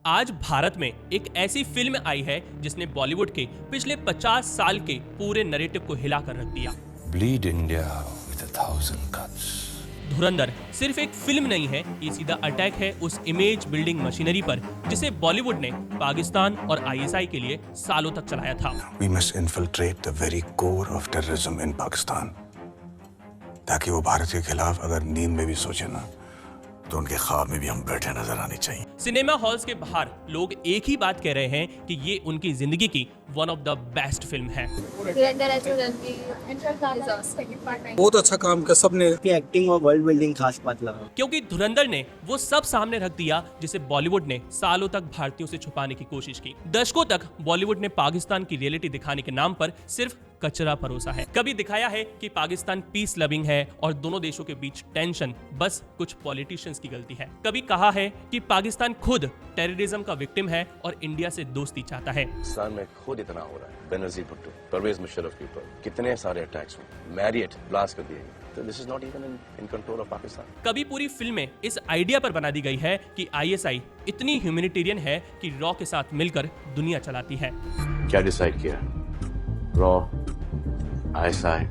आज भारत में एक ऐसी फिल्म आई है जिसने बॉलीवुड के पिछले 50 साल के पूरे नैरेटिव को हिलाकर रख दिया। Bleed India with 1,000 cuts. धुरंधर सिर्फ एक फिल्म नहीं है, ये सीधा अटैक है उस इमेज बिल्डिंग मशीनरी पर जिसे बॉलीवुड ने पाकिस्तान और आईएसआई के लिए सालों तक चलाया था। We must infiltrate the very core of terrorism in Pakistan. ताकि वो भारत के खिलाफ अगर नींद में भी सोचे ना, तो उनके ख्वाब में भी हम बैठे नजर आने चाहिए। सिनेमा हॉल्स के बाहर लोग एक ही बात कह रहे हैं कि ये उनकी जिंदगी की one of the best film है। बहुत अच्छा काम किया सबने, एक्टिंग और वर्ल्ड बिल्डिंग खास बात लगा। क्योंकि धुरंधर ने वो सब सामने रख दिया जिसे बॉलीवुड ने सालों तक भारतीयों से छुपाने की कोशिश की। दशकों तक बॉलीवुड ने पाकिस्तान की रियलिटी दिखाने के नाम पर सिर्फ कचरा परोसा है। कभी दिखाया है कि पाकिस्तान पीस लविंग है और दोनों देशों के बीच टेंशन बस कुछ पॉलिटिशियंस की गलती है। कभी कहा है कि पाकिस्तान खुद टेररिज्म का विक्टिम है और इंडिया से दोस्ती चाहता है। पाकिस्तान में खुद इतना हो रहा है, बेनजीर भुट्टो, परवेज मुशर्रफ के ऊपर कितने सारे अटैक्स हुए, मैरियट ब्लास्ट कर दिए गए। तो this is not even in control of Pakistan. कभी पूरी फिल्में इस आइडिया पर बना दी गई है कि आईएसआई इतनी ह्यूमैनिटेरियन है कि रॉ के साथ मिलकर दुनिया चलाती है। क्या डिसाइड किया? रॉ, आईएसआई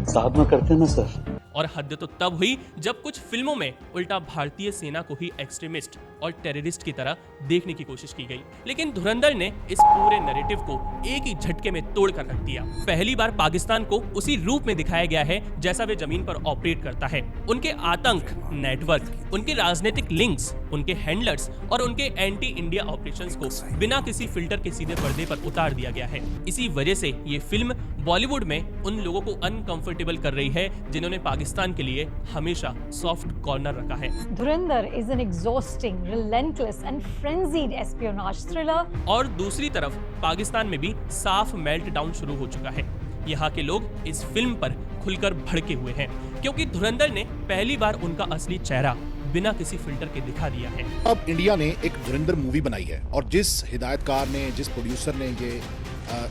साथ में करते ना सर। और हद तो तब हुई जब कुछ फिल्मों में उल्टा भारतीय सेना को ही एक्सट्रीमिस्ट और टेररिस्ट की तरह देखने की कोशिश की गई। लेकिन धुरंधर ने इस पूरे नैरेटिव को एक ही झटके में तोड़कर रख दिया। पहली बार पाकिस्तान को उसी रूप में दिखाया गया है जैसा वे जमीन पर ऑपरेट करता है। उनके आतंक, नेटवर्क, उनके राजनीतिक लिंक्स, उनके हैंडलर्स और उनके एंटी इंडिया ऑपरेशंस को बिना किसी फिल्टर के सीधे पर्दे पर उतार दिया गया है। इसी वजह से ये फिल्म बॉलीवुड में उन लोगों को अनकंफर्टेबल कर रही है जिन्होंने पाकिस्तान के लिए हमेशा सॉफ्ट कॉर्नर रखा है। धुरंधर is an exhausting, relentless and frenzied espionage thriller. और दूसरी तरफ पाकिस्तान में भी साफ मेल्ट डाउन शुरू हो चुका है। यहाँ के लोग इस फिल्म पर खुलकर भड़के हुए हैं क्योंकि धुरंधर ने पहली बार उनका असली चेहरा बिना किसी फिल्टर के दिखा दिया है। अब इंडिया ने एक धुरंधर मूवी बनाई है और जिस हिदायतकार ने, जिस प्रोड्यूसर ने ये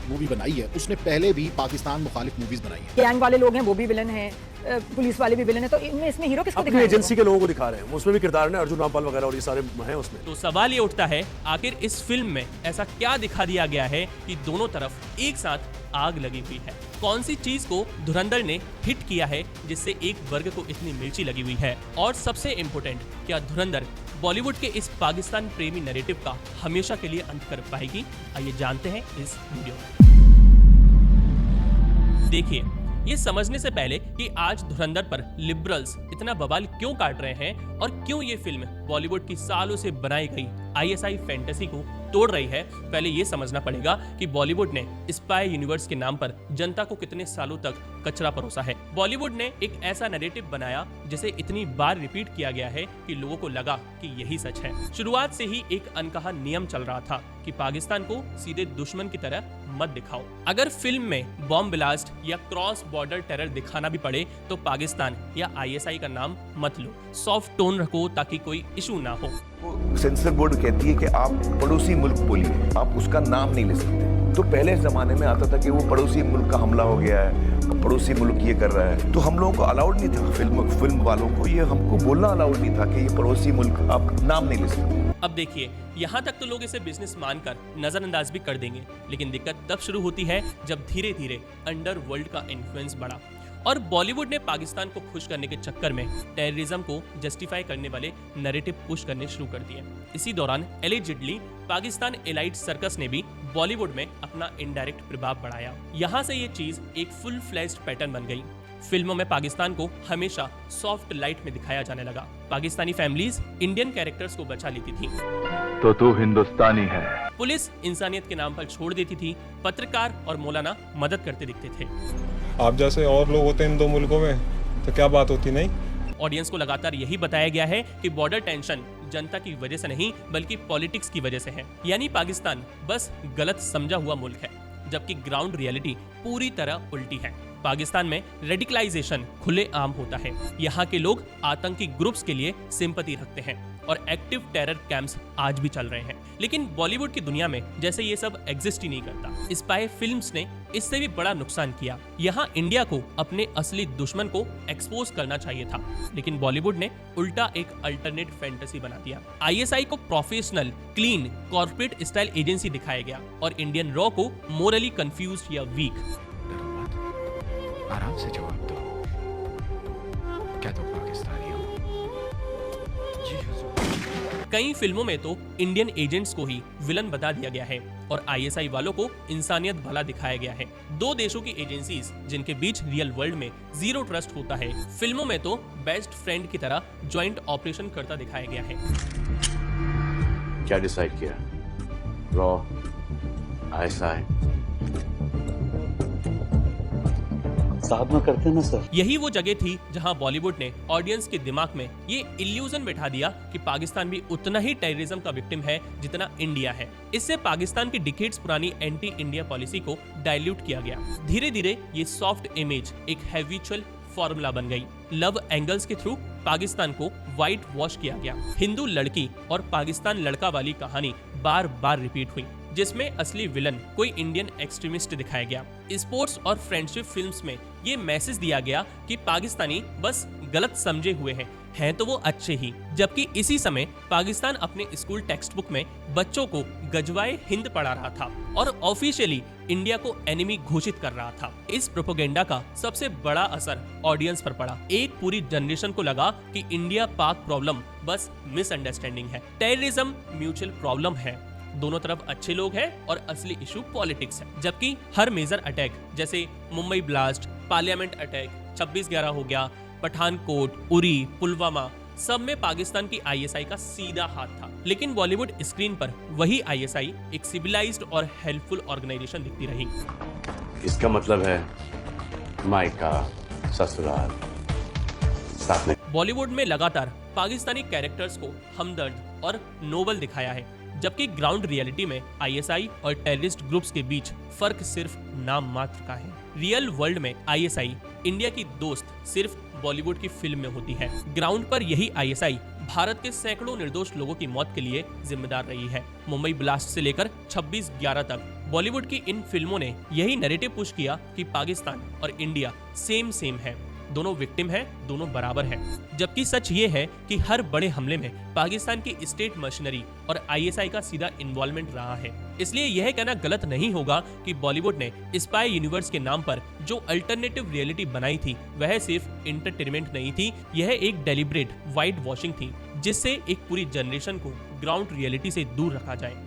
मूवी बनाई है, उसने पहले भी पाकिस्तान मुखालिफ मूवीज बनाई है। गैंग वाले लोग हैं वो भी विलन हैं, पुलिस वाले भी विलन हैं, तो इसमें हीरो किसको दिखाया? एजेंसी के लोगों को दिखा रहे हैं, उसमें भी किरदार ने अर्जुन रामपाल वगैरह और ये सारे हैं उसमें। तो सवाल ये उठता है, आखिर इस फिल्म में ऐसा क्या दिखा दिया गया है कि दोनों तरफ एक साथ आग लगी हुई है? कौन सी चीज को धुरंधर ने हिट किया है जिससे एक वर्ग को इतनी मिर्ची लगी हुई है? और सबसे इम्पोर्टेंट, क्या धुरंधर बॉलीवुड के इस पाकिस्तान प्रेमी नैरेटिव का हमेशा के लिए अंत कर पाएगी? आइए जानते हैं इस वीडियो में। देखिए, ये समझने से पहले कि आज धुरंधर पर लिबरल्स इतना बवाल क्यों काट रहे हैं और क्यों ये फिल्म बॉलीवुड की सालों से बनाई गई आईएसआई फैंटेसी को तोड़ रही है, पहले ये समझना पड़ेगा कि बॉलीवुड ने स्पाई यूनिवर्स के नाम पर जनता को कितने सालों तक कचरा परोसा है। बॉलीवुड ने एक ऐसा नैरेटिव बनाया जिसे इतनी बार रिपीट किया गया है कि लोगों को लगा कि यही सच है। शुरुआत से ही एक अनकहा नियम चल रहा था कि पाकिस्तान को सीधे दुश्मन की तरह मत दिखाओ। अगर फिल्म में बॉम्ब ब्लास्ट या क्रॉस बॉर्डर टेरर दिखाना भी पड़े तो पाकिस्तान या आईएसआई का नाम मत लो, सॉफ्ट टोन रखो ताकि कोई इशू ना हो। सेंसर बोर्ड कहती है कि आप पड़ोसी मुल्क बोलिए, आप उसका नाम नहीं ले सकते। तो पहले जमाने में आता था कि वो पड़ोसी मुल्क का हमला हो गया है, पड़ोसी मुल्क ये कर रहा है, तो हम लोगों को अलाउड नहीं था, फिल्म वालों को ये हमको बोलना अलाउड नहीं था कि ये पड़ोसी मुल्क, आप नाम नहीं ले सकते। अब देखिए, यहाँ तक तो लोग इसे बिजनेस मानकर नजरअंदाज भी कर देंगे, लेकिन दिक्कत तब शुरू होती है जब धीरे धीरे अंडरवर्ल्ड का इन्फ्लुएंस बढ़ा और बॉलीवुड ने पाकिस्तान को खुश करने के चक्कर में टेररिज्म को जस्टिफाई करने वाले नैरेटिव पुश करने शुरू कर दिए। इसी दौरान एलिजिडली पाकिस्तान एलाइट सर्कस ने भी बॉलीवुड में अपना इनडायरेक्ट प्रभाव बढ़ाया। यहाँ से ये चीज एक फुल फ्लेज्ड पैटर्न बन गई। फिल्मों में पाकिस्तान को हमेशा सॉफ्ट लाइट में दिखाया जाने लगा। पाकिस्तानी फैमिलीज इंडियन कैरेक्टर्स को बचा लेती थी, तो तू हिंदुस्तानी है। पुलिस इंसानियत के नाम पर छोड़ देती थी, पत्रकार और मौलाना मदद करते दिखते थे। आप जैसे और लोग होते हैं इन दो मुल्कों में तो क्या बात होती? नहीं। ऑडियंस को लगातार यही बताया गया है कि बॉर्डर टेंशन जनता की वजह से नहीं बल्कि पॉलिटिक्स की वजह से है, यानी पाकिस्तान बस गलत समझा हुआ मुल्क है, जबकि ग्राउंड रियलिटी पूरी तरह उल्टी है। पाकिस्तान में रेडिकलाइजेशन खुले आम होता है। यहाँ के लोग आतंकी ग्रुप्स के लिए सिंपैथी रखते हैं। और एक्टिव टेरर कैंप्स आज भी चल रहे हैं। लेकिन बॉलीवुड की दुनिया में जैसे ये सब एग्जिस्ट ही नहीं करता। स्पाई फिल्म्स ने इससे भी बड़ा नुकसान किया। यहाँ इंडिया को अपने असली दुश्मन को एक्सपोज करना चाहिए था, लेकिन बॉलीवुड ने उल्टा एक अल्टरनेट फैंटेसी बना दिया। आईएसआई को professional, clean, corporate style agency दिखाया गया और इंडियन रॉ को मोरली कंफ्यूज्ड या वीक। आराम से जवाब दो, क्या तुम पाकिस्तानी हो? कई फिल्मों में तो इंडियन एजेंट्स को ही विलन बता दिया गया है और आईएसआई वालों को इंसानियत भला दिखाया गया है। दो देशों की एजेंसीज जिनके बीच रियल वर्ल्ड में जीरो ट्रस्ट होता है, फिल्मों में तो बेस्ट फ्रेंड की तरह ज्वाइंट ऑपरेशन करता दिखाया गया है। क्या डिसाइड किया? Raw, ISI? साथ में करते ना सर। यही वो जगह थी जहां बॉलीवुड ने ऑडियंस के दिमाग में ये इल्यूजन बैठा दिया कि पाकिस्तान भी उतना ही टेररिज्म का विक्टिम है जितना इंडिया है। इससे पाकिस्तान की डिकेड्स पुरानी एंटी इंडिया पॉलिसी को डाइल्यूट किया गया। धीरे धीरे ये सॉफ्ट इमेज एक हैबिचुअल फॉर्मूला बन गई। लव एंगल्स के थ्रू पाकिस्तान को व्हाइट वॉश किया गया। हिंदू लड़की और पाकिस्तान लड़का वाली कहानी बार बार रिपीट हुई, जिसमें असली विलन कोई इंडियन एक्सट्रीमिस्ट दिखाया गया। स्पोर्ट्स और फ्रेंडशिप फिल्म्स में ये मैसेज दिया गया कि पाकिस्तानी बस गलत समझे हुए हैं तो वो अच्छे ही। जबकि इसी समय पाकिस्तान अपने स्कूल टेक्स्ट बुक में बच्चों को गजवाए हिंद पढ़ा रहा था और ऑफिशियली इंडिया को एनिमी घोषित कर रहा था। इस प्रोपेगेंडा का सबसे बड़ा असर ऑडियंस पर पड़ा। एक पूरी जनरेशन को लगा कि इंडिया पाक प्रॉब्लम बस मिसअंडरस्टैंडिंग है, टेररिज्म म्यूचुअल प्रॉब्लम है, दोनों तरफ अच्छे लोग हैं और असली इशू पॉलिटिक्स है। जबकि हर मेजर अटैक जैसे मुंबई ब्लास्ट, पार्लियामेंट अटैक, 26/11 हो गया, पठानकोट, उरी, पुलवामा, सब में पाकिस्तान की आईएसआई का सीधा हाथ था। लेकिन बॉलीवुड स्क्रीन पर वही आईएसआई एक सिविलाइज्ड और हेल्पफुल ऑर्गेनाइजेशन दिखती रही। इसका मतलब है मायका, ससुराल, साथ में। बॉलीवुड में लगातार पाकिस्तानी कैरेक्टर्स को हमदर्द और नोबल दिखाया है, जबकि ग्राउंड रियलिटी में आईएसआई और टेररिस्ट ग्रुप्स के बीच फर्क सिर्फ नाम मात्र का है। रियल वर्ल्ड में आईएसआई इंडिया की दोस्त सिर्फ बॉलीवुड की फिल्म में होती है। ग्राउंड पर यही आईएसआई भारत के सैकड़ों निर्दोष लोगों की मौत के लिए जिम्मेदार रही है। मुंबई ब्लास्ट से लेकर 26/11 तक बॉलीवुड की इन फिल्मों ने यही नैरेटिव पुश किया कि पाकिस्तान और इंडिया सेम है, दोनों विक्टिम हैं, दोनों बराबर हैं। जबकि सच ये है कि हर बड़े हमले में पाकिस्तान की स्टेट मशीनरी और आईएसआई का सीधा इन्वॉल्वमेंट रहा है। इसलिए यह कहना गलत नहीं होगा कि बॉलीवुड ने स्पाई यूनिवर्स के नाम पर जो अल्टरनेटिव रियलिटी बनाई थी वह सिर्फ इंटरटेनमेंट नहीं थी, यह एक डेलिब्रेट व्हाइट वॉशिंग थी, जिससे एक पूरी जनरेशन को ग्राउंड रियलिटी से दूर रखा जाए।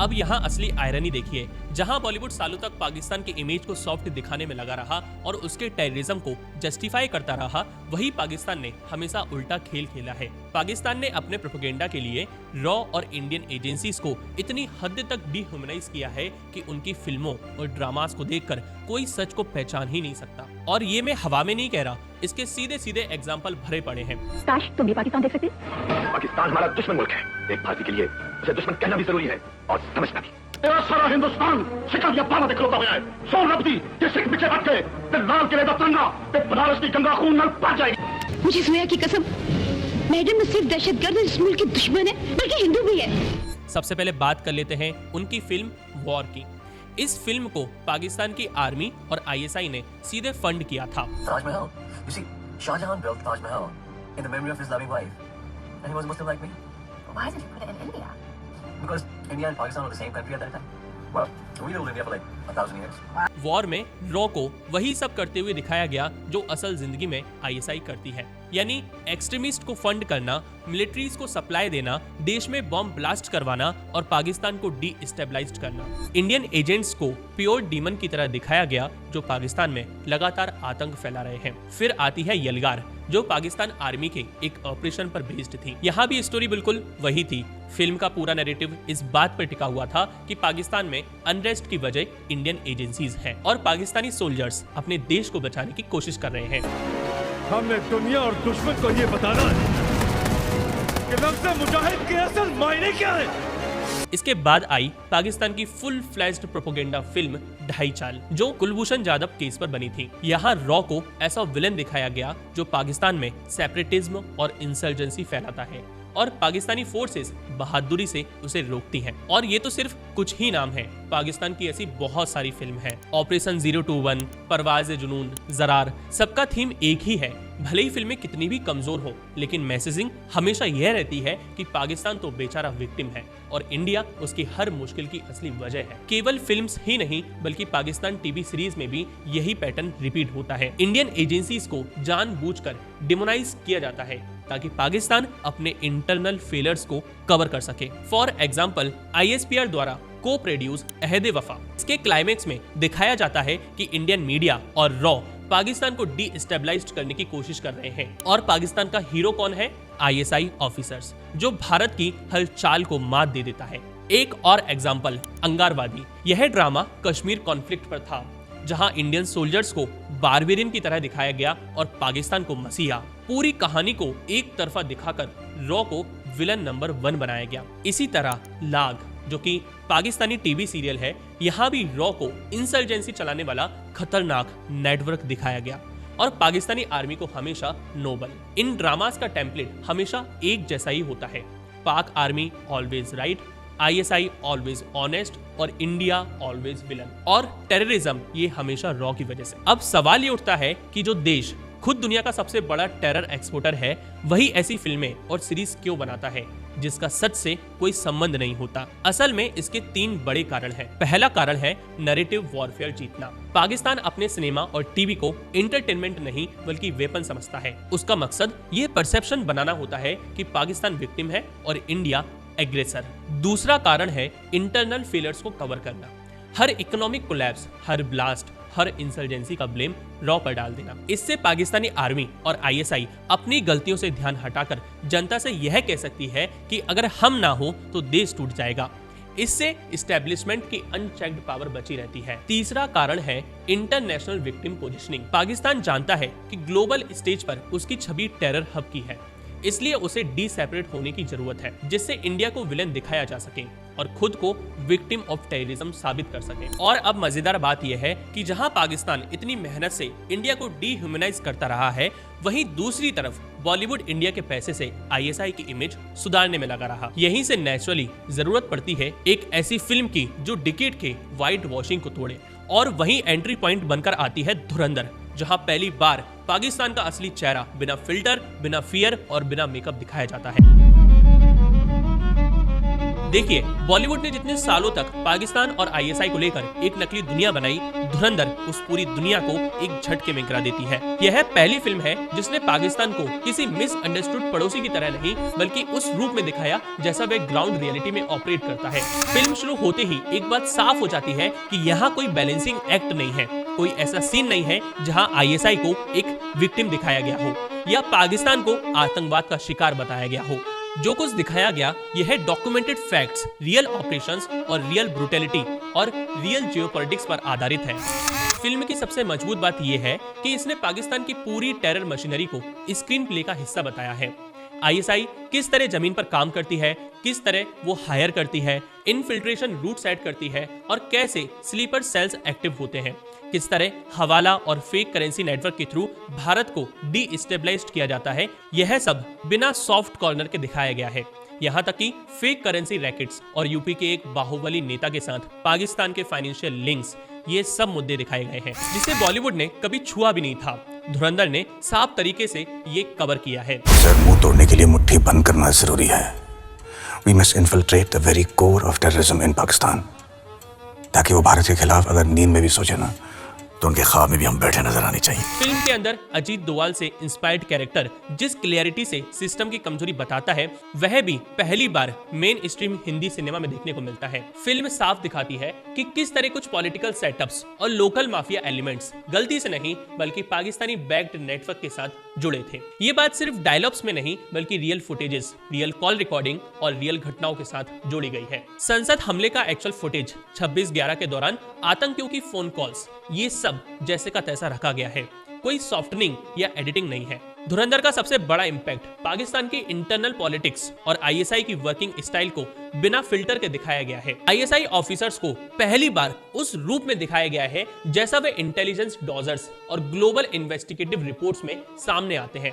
अब यहाँ असली आयरनी देखिए, जहाँ बॉलीवुड सालों तक पाकिस्तान के इमेज को सॉफ्ट दिखाने में लगा रहा और उसके टेररिज्म को जस्टिफाई करता रहा, वही पाकिस्तान ने हमेशा उल्टा खेल खेला है। पाकिस्तान ने अपने प्रोपेगेंडा के लिए रॉ और इंडियन एजेंसीज को इतनी हद तक डिह्यूमनाइज किया है कि उनकी फिल्मों और ड्रामास को देखकर कोई सच को पहचान ही नहीं सकता। और ये मैं हवा में नहीं कह रहा, इसके सीधे सीधे एग्जाम्पल भरे पड़े हैं। काश तुम भी पाकिस्तान देख सकते। पाकिस्तान हमारा दुश्मन मुल्क है, एक भारतीय के लिए उसे दुश्मन कहना भी जरूरी है और समझना भी। तेरा सारा हिंदुस्तान शिकल या पावा देख होता है। सो रब्दी के सिख पीछे हट के ते लाल किले दा तिरंगा ते बनारस की गंगा खून नाल पा जाएगी। मुझे सोया की कसम, मैडम सिर्फ दहशतगर्द इस मुल्क की दुश्मन है, बल्कि हिंदू भी है। सबसे पहले बात कर लेते हैं उनकी फिल्म वॉर की। इस फिल्म को पाकिस्तान की आर्मी और आईएसआई ने सीधे फंड किया था। Taj Mahal, you see, Shah Jahan built Taj Mahal in the memory of his loving wife, and he was Muslim like me. Why did he put it in India? Because India and Pakistan were the same country at that time. Well, we ruled India for like 1,000 years. War में raw को वही सब करते हुए दिखाया गया जो असल जिंदगी में आईएसआई करती है, यानी एक्सट्रीमिस्ट को फंड करना, मिलिट्रीज को सप्लाई देना, देश में बॉम्ब ब्लास्ट करवाना और पाकिस्तान को डीस्टेबलाइज करना। इंडियन एजेंट्स को प्योर डीमन की तरह दिखाया गया जो पाकिस्तान में लगातार आतंक फैला रहे हैं। फिर आती है यलगार, जो पाकिस्तान आर्मी के एक ऑपरेशन पर बेस्ड थी। यहाँ भी स्टोरी बिल्कुल वही थी। फिल्म का पूरा नैरेटिव इस बात पर टिका हुआ था कि पाकिस्तान में अनरेस्ट की वजह इंडियन एजेंसीज हैं और पाकिस्तानी सोल्जर्स अपने देश को बचाने की कोशिश कर रहे हैं। हमने दुनिया और दुश्मन को ये बताना है कि लफ्ज़ मुजाहिद के असल मायने क्या है। इसके बाद आई पाकिस्तान की फुल फ्लैश्ड प्रोपेगेंडा फिल्म ढाई चाल, जो कुलभूषण जाधव केस पर बनी थी। यहाँ रॉ को ऐसा विलन दिखाया गया जो पाकिस्तान में सेपरेटिज्म और इंसर्जेंसी फैलाता है और पाकिस्तानी फोर्सेस बहादुरी से उसे रोकती हैं। और ये तो सिर्फ कुछ ही नाम हैं, पाकिस्तान की ऐसी बहुत सारी फिल्म हैं। ऑपरेशन 021, परवाज़ जुनून, ज़रार, सबका थीम एक ही है। भले ही फिल्में कितनी भी कमजोर हो, लेकिन मैसेजिंग हमेशा यह रहती है कि पाकिस्तान तो बेचारा विक्टिम है और इंडिया उसकी हर मुश्किल की असली वजह है। केवल फिल्म्स ही नहीं बल्कि पाकिस्तान टीवी सीरीज में भी यही पैटर्न रिपीट होता है। इंडियन एजेंसीज को जानबूझकर डिमोनाइज किया जाता है ताकि पाकिस्तान अपने इंटरनल फेलियर्स को कवर कर सके। फॉर एग्जाम्पल, ISPR द्वारा को प्रोड्यूस अहद वफा, इसके क्लाइमेक्स में दिखाया जाता है कि इंडियन मीडिया और रॉ पाकिस्तान को डीस्टेबलाइज करने की कोशिश कर रहे हैं। और पाकिस्तान का हीरो कौन है? ISI ऑफिसर्स, जो भारत की हर चाल को मात दे देता है। एक और एग्जाम्पल, अंगारवादी। यह ड्रामा कश्मीर कॉन्फ्लिक्ट पर था, जहां इंडियन सोल्जर्स को बारबेरियन की तरह दिखाया गया और पाकिस्तान को मसीहा। पूरी कहानी को एक तरफा दिखाकर रॉ को विलन नंबर 1 बनाया गया। इसी तरह लाग, जो कि पाकिस्तानी टीवी सीरियल है, यहाँ भी रॉ को इंसर्जेंसी चलाने वाला खतरनाक नेटवर्क दिखाया गया और पाकिस्तानी आर्मी को हमेशा नोबल। इन ड्रामास का टेम्पलेट हमेशा एक जैसा ही होता है, पाक army always right, ISI always honest और इंडिया ऑलवेज विलन। और टेररिज्म ये हमेशा रॉ की वजह से। अब सवाल ये उठता है कि जो देश खुद दुनिया का सबसे बड़ा टेरर एक्सपोर्टर है, वही ऐसी फिल्में और सीरीज क्यों बनाता है जिसका सच से कोई संबंध नहीं होता? असल में इसके 3 बड़े कारण हैं। पहला कारण है नैरेटिव वॉरफेयर जीतना। पाकिस्तान अपने सिनेमा और टीवी को एंटरटेनमेंट नहीं बल्कि वेपन समझता है। उसका मकसद ये परसेप्शन बनाना होता है कि पाकिस्तान विक्टिम है और इंडिया एग्रेसर। दूसरा कारण है इंटरनल फेलियर्स को कवर करना। हर इकोनॉमिक कोलैप्स, हर ब्लास्ट, हर इंसर्जेंसी का ब्लेम रॉ पर डाल देना। इससे पाकिस्तानी आर्मी और ISI अपनी गलतियों से ध्यान हटाकर जनता से यह कह सकती है कि अगर हम ना हो तो देश टूट जाएगा। इससे इस्टेब्लिशमेंट की अनचेक्ड पावर बची रहती है। तीसरा कारण है इंटरनेशनल विक्टिम पोजीशनिंग। पाकिस्तान जानता है कि ग्लोबल स्टेज पर उसकी छवि टेरर हब की है, इसलिए उसे डी-सेपरेट होने की जरूरत है, जिससे इंडिया को विलन दिखाया जा सके और खुद को विक्टिम ऑफ टेररिज्म साबित कर सके। और अब मजेदार बात यह है कि जहां पाकिस्तान इतनी मेहनत से इंडिया को डीह्यूमनाइज करता रहा है, वहीं दूसरी तरफ बॉलीवुड इंडिया के पैसे से ISI की इमेज सुधारने में लगा रहा। यहीं से नेचुरली जरूरत पड़ती है एक ऐसी फिल्म की जो डिकेड के व्हाइट वॉशिंग को तोड़े। और वहीं एंट्री पॉइंट बनकर आती है धुरंधर, जहां पहली बार पाकिस्तान का असली चेहरा बिना फिल्टर, बिना फियर और बिना मेकअप दिखाया जाता है। देखिए, बॉलीवुड ने जितने सालों तक पाकिस्तान और ISI को लेकर एक नकली दुनिया बनाई, धुरंधर उस पूरी दुनिया को एक झटके में गिरा देती है। यह पहली फिल्म है जिसने पाकिस्तान को किसी मिसअंडरस्टूड पड़ोसी की तरह नहीं बल्कि उस रूप में दिखाया जैसा वह ग्राउंड रियलिटी में ऑपरेट करता है। फिल्म शुरू होते ही एक बात साफ हो जाती है कि यहाँ कोई बैलेंसिंग एक्ट नहीं है, कोई ऐसा सीन नहीं है जहाँ ISI को एक विक्टिम दिखाया गया हो या पाकिस्तान को आतंकवाद का शिकार बताया गया हो। जो कुछ दिखाया गया यह डॉक्यूमेंटेड फैक्ट्स, रियल ऑपरेशंस और रियल ब्रूटैलिटी और रियल जियोपॉलिटिक्स पर आधारित है। फिल्म की सबसे मजबूत बात यह है कि इसने पाकिस्तान की पूरी टेरर मशीनरी को स्क्रीन प्ले का हिस्सा बताया है। ISI किस तरह जमीन पर काम करती है, किस तरह वो हायर करती है, इनफिल्ट्रेशन रूट सेट करती है और कैसे स्लीपर सेल्स एक्टिव होते हैं, किस तरह हवाला और फेक करेंसी नेटवर्क के थ्रू भारत को डीस्टेबलाइज्ड किया जाता है। यह सब बिना सॉफ्ट कॉर्नर के दिखाया गया है। यहाँ तक कि फेक करेंसी रैकेट्स और यूपी के एक बाहुबली नेता के साथ पाकिस्तान के फाइनेंशियल लिंक्स, ये सब मुद्दे दिखाए गए हैं जिसे बॉलीवुड ने कभी छुआ भी नहीं था। धुरंधर ने साफ तरीके से ये कवर किया है। सर, मुंह तोड़ने के लिए मुट्ठी बंद करना जरूरी है। We must infiltrate the very core of terrorism in Pakistan, ताकि वो भारत के खिलाफ अगर नींद में भी सोचे ना तो उनके ख्वाब में भी हम बैठे नजर आने चाहिए। फिल्म के अंदर अजीत दोवाल से इंस्पायर्ड कैरेक्टर जिस क्लियरिटी से सिस्टम की कमजोरी बताता है, वह भी पहली बार मेन स्ट्रीम हिंदी सिनेमा में देखने को मिलता है। फिल्म साफ दिखाती है कि किस तरह कुछ पॉलिटिकल सेटअप्स और लोकल माफिया एलिमेंट्स गलती से नहीं बल्कि पाकिस्तानी बैक्ड नेटवर्क के साथ जुड़े थे। ये बात सिर्फ डायलॉग्स में नहीं बल्कि real footages, real call recording और रियल घटनाओं के साथ जोड़ी गई है। संसद हमले का एक्चुअल फुटेज 26/11 के दौरान आतंकियों की फोन कॉल्स, ये सब जैसे का तैसा रखा गया है। कोई सॉफ्टनिंग या एडिटिंग नहीं है। धुरंधर का सबसे बड़ा इंपैक्ट पाकिस्तान की इंटरनल पॉलिटिक्स और आईएसआई की वर्किंग स्टाइल को बिना फिल्टर के दिखाया गया है। आईएसआई ऑफिसर्स को पहली बार उस रूप में दिखाया गया है जैसा वे इंटेलिजेंस डॉजर्स और ग्लोबल इन्वेस्टिगेटिव रिपोर्ट्स में सामने आते हैं।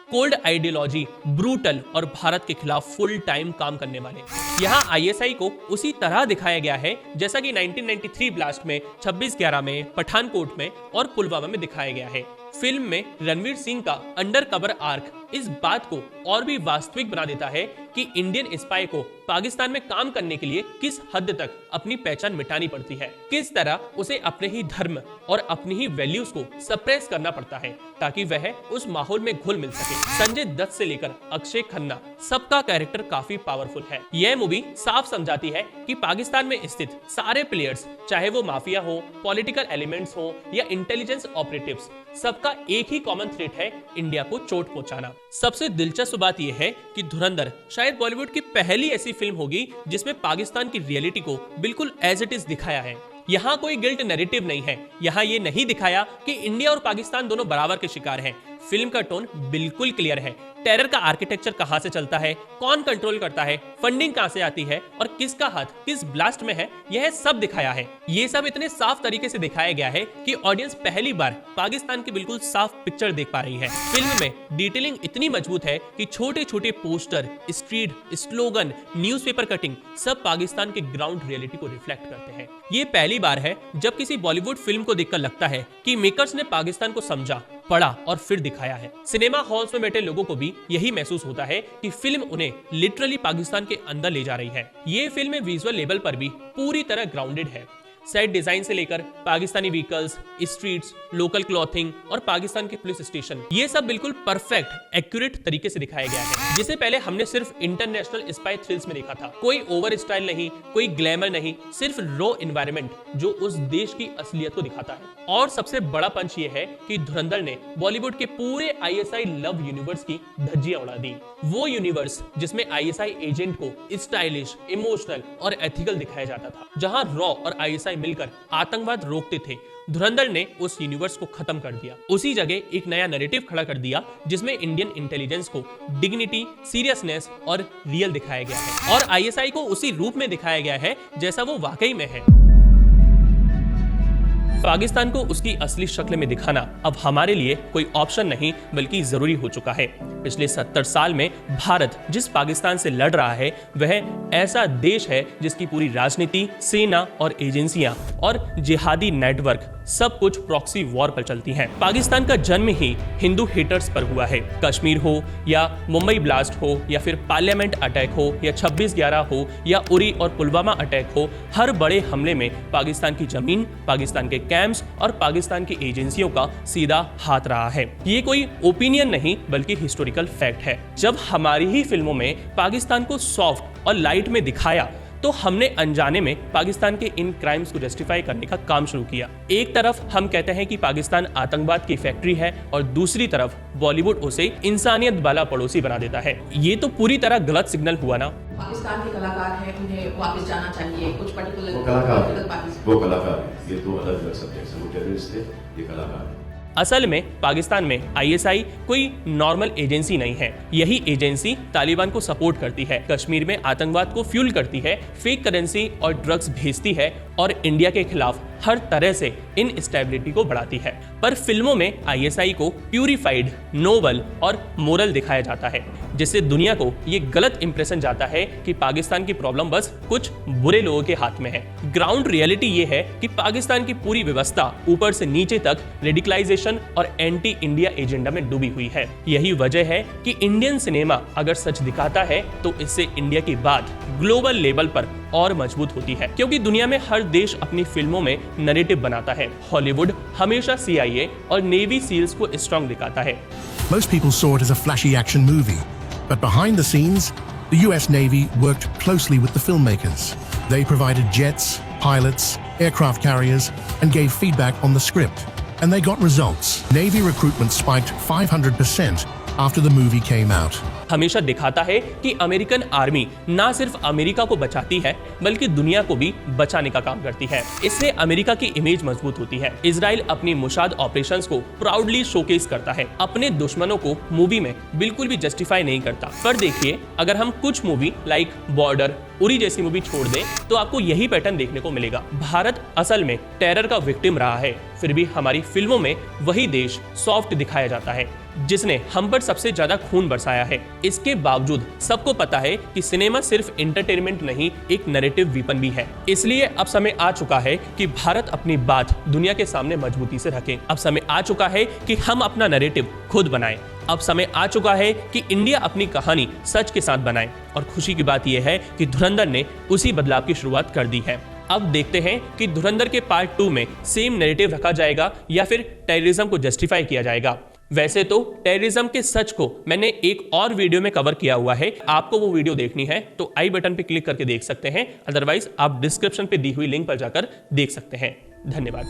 कोल्ड आइडियोलॉजी, ब्रूटल और भारत के खिलाफ फुल टाइम काम करने वाले। यहाँ आईएसआई को उसी तरह दिखाया गया है जैसा कि 1993 ब्लास्ट में, 26/11 में, पठानकोट में और पुलवामा में दिखाया गया है। फिल्म में रणवीर सिंह का अंडर कवर आर्क इस बात को और भी वास्तविक बना देता है कि इंडियन स्पाई को पाकिस्तान में काम करने के लिए किस हद तक अपनी पहचान मिटानी पड़ती है, किस तरह उसे अपने ही धर्म और अपनी ही वैल्यूज को सप्रेस करना पड़ता है ताकि वह उस माहौल में घुल मिल सके। संजय दत्त से लेकर अक्षय खन्ना, सबका कैरेक्टर काफी पावरफुल है। यह मूवी साफ समझाती है कि पाकिस्तान में स्थित सारे प्लेयर्स, चाहे वो माफिया हो, पॉलिटिकल एलिमेंट्स हो या इंटेलिजेंस ऑपरेटिव्स, सबका एक ही कॉमन थ्रेट है, इंडिया को चोट पहुंचाना। सबसे दिलचस्प बात यह है कि धुरंधर शायद बॉलीवुड की पहली ऐसी फिल्म होगी जिसमें पाकिस्तान की रियलिटी को बिल्कुल एज इट इज दिखाया है। यहाँ कोई गिल्ट नैरेटिव नहीं है। यहाँ ये नहीं दिखाया कि इंडिया और पाकिस्तान दोनों बराबर के शिकार हैं। फिल्म का टोन बिल्कुल क्लियर है। टेरर का आर्किटेक्चर कहां से चलता है, कौन कंट्रोल करता है, फंडिंग कहां से आती है और किसका हाथ किस ब्लास्ट में है, यह सब दिखाया है। ये सब इतने साफ तरीके से दिखाया गया है कि ऑडियंस पहली बार पाकिस्तान की बिल्कुल साफ पिक्चर देख पा रही है। फिल्म में डिटेलिंग इतनी मजबूत है कि छोटे छोटे poster, street, slogan, newspaper cutting सब पाकिस्तान के ग्राउंड रियलिटी को रिफ्लेक्ट करते हैं। ये पहली बार है जब किसी बॉलीवुड फिल्म को देखकर लगता है कि मेकर्स ने पाकिस्तान को समझा, पढ़ा और फिर दिखाया है। सिनेमा हॉल्स में बैठे लोगों को भी यही महसूस होता है कि फिल्म उन्हें लिटरली पाकिस्तान के अंदर ले जा रही है। ये फिल्म विजुअल लेवल पर भी पूरी तरह ग्राउंडेड है। सेट डिजाइन से लेकर Pakistani vehicles, streets, local clothing और पाकिस्तान के पुलिस स्टेशन, ये सब बिल्कुल परफेक्ट, एक्यूरेट तरीके से दिखाया गया है, जिसे पहले हमने सिर्फ इंटरनेशनल स्पाई थ्रिल्स में देखा था। कोई ओवर स्टाइल नहीं, कोई ग्लैमर नहीं, सिर्फ रॉ एनवायरनमेंट जो उस देश की असलियत को दिखाता है। और सबसे बड़ा पंच ये है कि धुरंधर ने बॉलीवुड के पूरे आईएसआई लव यूनिवर्स की धज्जियां उड़ा दी। वो यूनिवर्स जिसमें आईएसआई एजेंट को स्टाइलिश, इमोशनल और एथिकल दिखाया जाता था, जहां रॉ और आईएसआई मिलकर आतंकवाद रोकते थे, धुरंधर ने उस यूनिवर्स को खत्म कर दिया। उसी जगह एक नया नैरेटिव खड़ा कर दिया जिसमें इंडियन इंटेलिजेंस को डिग्निटी, सीरियसनेस और रियल दिखाया गया है और आईएसआई को उसी रूप में दिखाया गया है जैसा वो वाकई में है। पाकिस्तान को उसकी असली शक्ल में दिखाना अब हमारे लिए कोई ऑप्शन नहीं बल्कि जरूरी हो चुका है। पिछले 70 साल में भारत जिस पाकिस्तान से लड़ रहा है वह ऐसा देश है जिसकी पूरी राजनीति, सेना और एजेंसियां और जिहादी नेटवर्क सब कुछ प्रॉक्सी वॉर पर चलती हैं। पाकिस्तान का जन्म ही हिंदू हेटर्स पर हुआ है। कश्मीर हो या मुंबई ब्लास्ट हो या फिर पार्लियामेंट अटैक हो या 26/11 हो या उरी और पुलवामा अटैक हो, हर बड़े हमले में पाकिस्तान की जमीन, पाकिस्तान के कैंप्स और पाकिस्तान की एजेंसियों का सीधा हाथ रहा है। ये कोई ओपिनियन नहीं बल्कि हिस्टोरिकल फैक्ट है। जब हमारी ही फिल्मों में पाकिस्तान को सॉफ्ट और लाइट में दिखाया तो हमने अनजाने में पाकिस्तान के इन क्राइम्स को जस्टिफाई करने का काम शुरू किया। एक तरफ हम कहते हैं कि पाकिस्तान आतंकवाद की फैक्ट्री है और दूसरी तरफ बॉलीवुड उसे इंसानियत वाला पड़ोसी बना देता है। ये तो पूरी तरह गलत सिग्नल हुआ ना। पाकिस्तान के कलाकार हैं, उन्हें वापस जाना चाहिए। कुछ पर्टिकुलर वो कलाकार ये दो अलग अलग सब्जेक्ट्स हैं। वो टेररिस्ट थे, ये कलाकार है। असल में पाकिस्तान में आईएसआई कोई नॉर्मल एजेंसी नहीं है। यही एजेंसी तालिबान को सपोर्ट करती है, कश्मीर में आतंकवाद को फ्यूल करती है, फेक करेंसी और ड्रग्स भेजती है और इंडिया के खिलाफ हर तरह से इनस्टेबिलिटी को बढ़ाती है। पर फिल्मों में आईएसआई को प्यूरिफाइड, नोबल और मोरल दिखाया जाता है, जिससे दुनिया को ये गलत इंप्रेशन जाता है कि पाकिस्तान की प्रॉब्लम बस कुछ बुरे लोगों के हाथ में है। ग्राउंड रियलिटी ये है कि पाकिस्तान की पूरी व्यवस्था ऊपर से नीचे तक रेडिकलाइजेशन और एंटी इंडिया एजेंडा में डूबी हुई है। यही वजह है कि इंडियन सिनेमा अगर सच दिखाता है तो इससे इंडिया की बात ग्लोबल लेवल पर और मजबूत होती है, क्योंकि दुनिया में हर देश अपनी फिल्मों में नैरेटिव बनाता है। हॉलीवुड हमेशा CIA और नेवी सील्स को स्ट्रांग दिखाता है। Most people saw it as a flashy action movie, but behind the scenes, the US Navy worked closely with the filmmakers. They provided jets, pilots, aircraft carriers, and gave feedback on the script. And they got results. Navy recruitment spiked 500% after the movie came out. हमेशा दिखाता है कि American army ना सिर्फ America को बचाती है बल्कि दुनिया को भी बचाने का काम करती है। इससे अमेरिका की इमेज मजबूत होती है। इजराइल अपनी मुशाद ऑपरेशंस को प्राउडली शोकेस करता है, अपने दुश्मनों को मूवी में बिल्कुल भी जस्टिफाई नहीं करता। पर देखिए, अगर हम कुछ मूवी लाइक बॉर्डर, उरी जैसी मूवी छोड़ दें तो आपको यही पैटर्न देखने को मिलेगा। भारत असल में टेरर का विक्टिम रहा है, फिर भी हमारी फिल्मों में वही देश सॉफ्ट दिखाया जाता है जिसने हम पर सबसे ज्यादा खून बरसाया है। इसके बावजूद सबको पता है कि सिनेमा सिर्फ एंटरटेनमेंट नहीं, एक नैरेटिव वीपन भी है। इसलिए अब समय आ चुका है कि भारत अपनी बात दुनिया के सामने मजबूती से रखे। अब समय आ चुका है कि हम अपना नैरेटिव खुद बनाएं। अब समय आ चुका है कि इंडिया अपनी कहानी सच के साथ बनाए। और खुशी की बात यह है कि धुरंधर ने उसी बदलाव की शुरुआत कर दी है। अब देखते हैं कि धुरंधर के पार्ट 2 में सेम नैरेटिव रखा जाएगा या फिर टेररिज्म को जस्टिफाई किया जाएगा। वैसे तो टेररिज्म के सच को मैंने एक और वीडियो में कवर किया हुआ है, आपको वो वीडियो देखनी है तो आई बटन पे क्लिक करके देख सकते हैं, अदरवाइज आप डिस्क्रिप्शन पे दी हुई लिंक पर जाकर देख सकते हैं। धन्यवाद।